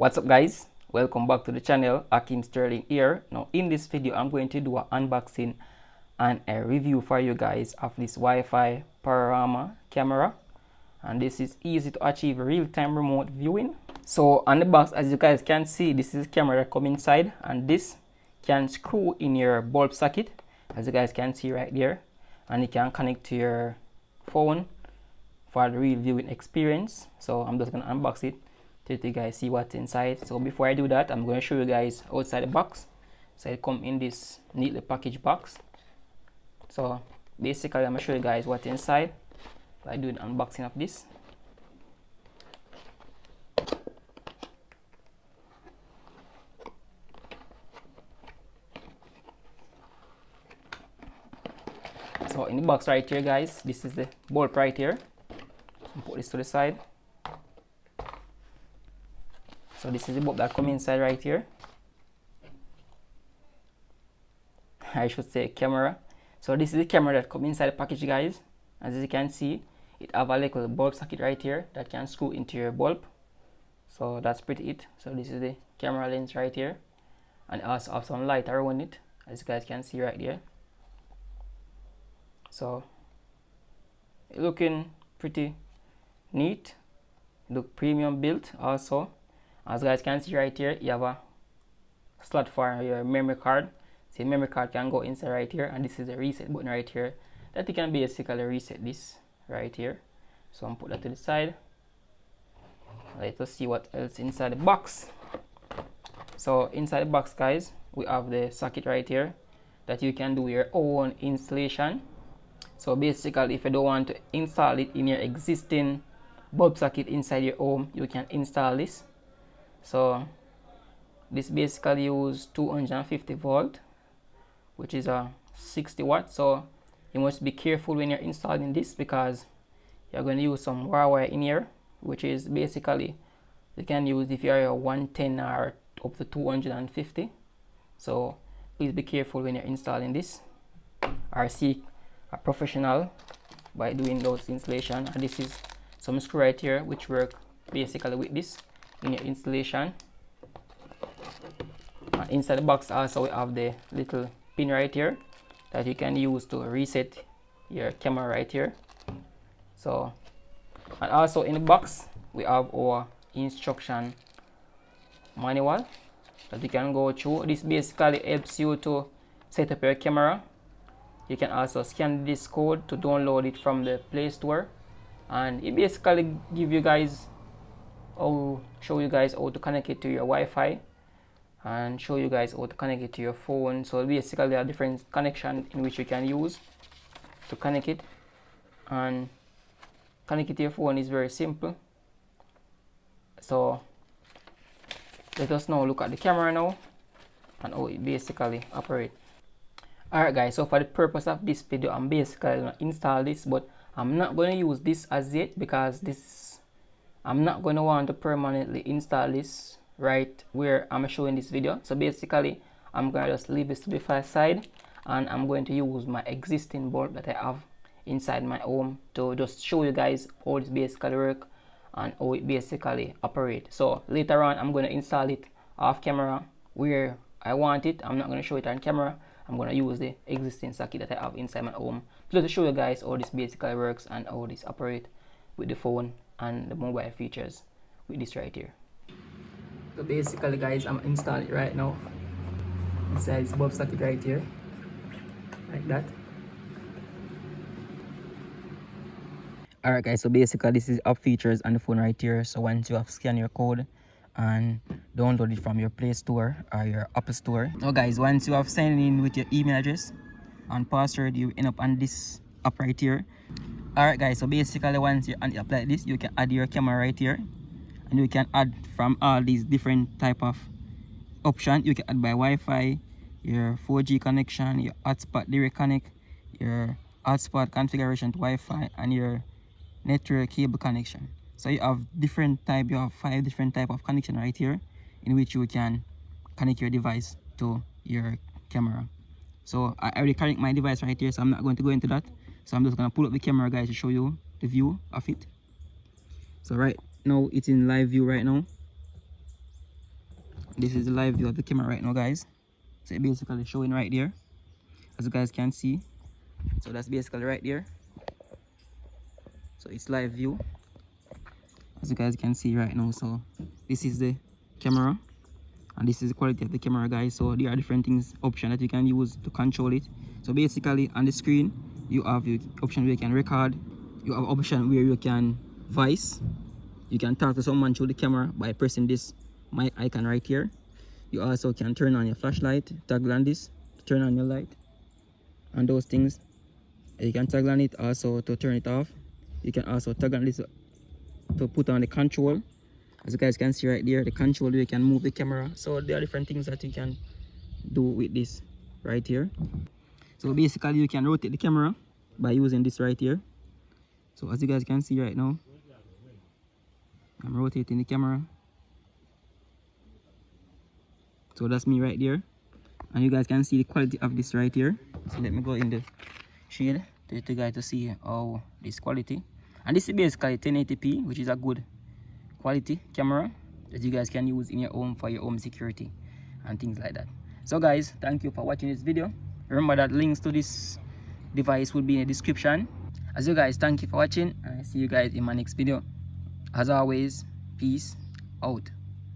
What's up guys, welcome back to the channel. Ackeem Sterling here. Now in this video I'm going to do an unboxing and a review for you guys of this Wi-Fi panorama camera, and this is easy to achieve real-time remote viewing. So on the box, as you guys can see, this is a camera that comes inside, and this can screw in your bulb socket, as you guys can see right there, and it can connect to your phone for the real viewing experience. So I'm just gonna unbox it to let you guys see what's inside. So before I do that, I'm going to show you guys outside the box. So it comes in this neatly packaged box. So basically I'm going to show you guys what's inside by doing an unboxing of this. So in the box right here guys, this is the bulb right here. Put this to the side. So this is the bulb that comes inside right here. I should say camera. So this is the camera that comes inside the package guys. As you can see, it have a little bulb socket right here that can screw into your bulb. So that's pretty it. So this is the camera lens right here, and it also have some light around it, as you guys can see right there. So it looking pretty neat, look premium built also. As you guys can see right here, you have a slot for your memory card. So your memory card can go inside right here, and this is the reset button right here that you can basically reset this right here. So I'm put that to the side. Let us see what else inside the box. So inside the box guys, we have the socket right here that you can do your own installation. So basically, if you don't want to install it in your existing bulb socket inside your home, you can install this. So this basically uses 250 volt, which is a 60 watts. So you must be careful when you're installing this, because you're going to use some wire in here, which is basically you can use if you're 110 or up to 250. So please be careful when you're installing this, or seek a professional by doing those installation. And this is some screw right here which work basically with this in your installation. And inside the box also we have the little pin right here that you can use to reset your camera right here. So, and also in the box we have our instruction manual that you can go through. This basically helps you to set up your camera. You can also scan this code to download it from the Play Store, and it basically give you guys show you guys how to connect it to your Wi-Fi, and show you guys how to connect it to your phone. So basically there are different connections in which you can use to connect it, and connect it to your phone is very simple. So let us now look at the camera now and how it basically operates. Alright guys, so for the purpose of this video, I'm basically going to install this, but I'm not going to use this as yet, because I'm not going to want to permanently install this right where I'm showing this video. So basically I'm going to just leave this to the side, and I'm going to use my existing bulb that I have inside my home to just show you guys how this basically works and how it basically operates. So later on I'm going to install it off camera where I want it. I'm not going to show it on camera. I'm going to use the existing socket that I have inside my home to show you guys how this basically works and how this operates with the phone and the mobile features with this right here. So basically guys, I'm installing it right now inside this bulb socket right here, like that. Alright guys, so basically this is app features on the phone right here. So once you have scanned your code and download it from your Play Store or your App Store. So guys, once you have signed in with your email address and password, you end up on this app right here. Alright guys, so basically once you apply this, you can add your camera right here, and you can add from all these different type of options. You can add by Wi-Fi, your 4G connection, your hotspot direct connect, your hotspot configuration to Wi-Fi, and your network cable connection. So you have different type, you have 5 different type of connection right here in which you can connect your device to your camera. So I already connect my device right here, so I'm not going to go into that. So I'm just going to pull up the camera guys to show you the view of it. So right now it's in live view right now. This is the live view of the camera right now, guys. So it's basically showing right there, as you guys can see. So that's basically right there. So it's live view, as you guys can see right now. So this is the camera, and this is the quality of the camera, guys. So there are different things, option that you can use to control it. So basically on the screen you have the option where you can record, you have option where you can voice, you can talk to someone through the camera by pressing this mic icon right here. You also can turn on your flashlight, toggle on this to turn on your light and those things. You can toggle on it also to turn it off. You can also toggle on this to put on the control. As you guys can see right there, the control where you can move the camera. So there are different things that you can do with this right here. So basically you can rotate the camera by using this right here. So as you guys can see right now, I'm rotating the camera. So that's me right there, and you guys can see the quality of this right here. So let me go in the shade to you guys to see how this quality. And this is basically 1080p, which is a good quality camera that you guys can use in your home for your home security and things like that. So guys, thank you for watching this video. Remember that links to this device will be in the description. As you guys, thank you for watching, and I see you guys in my next video. As always, peace out.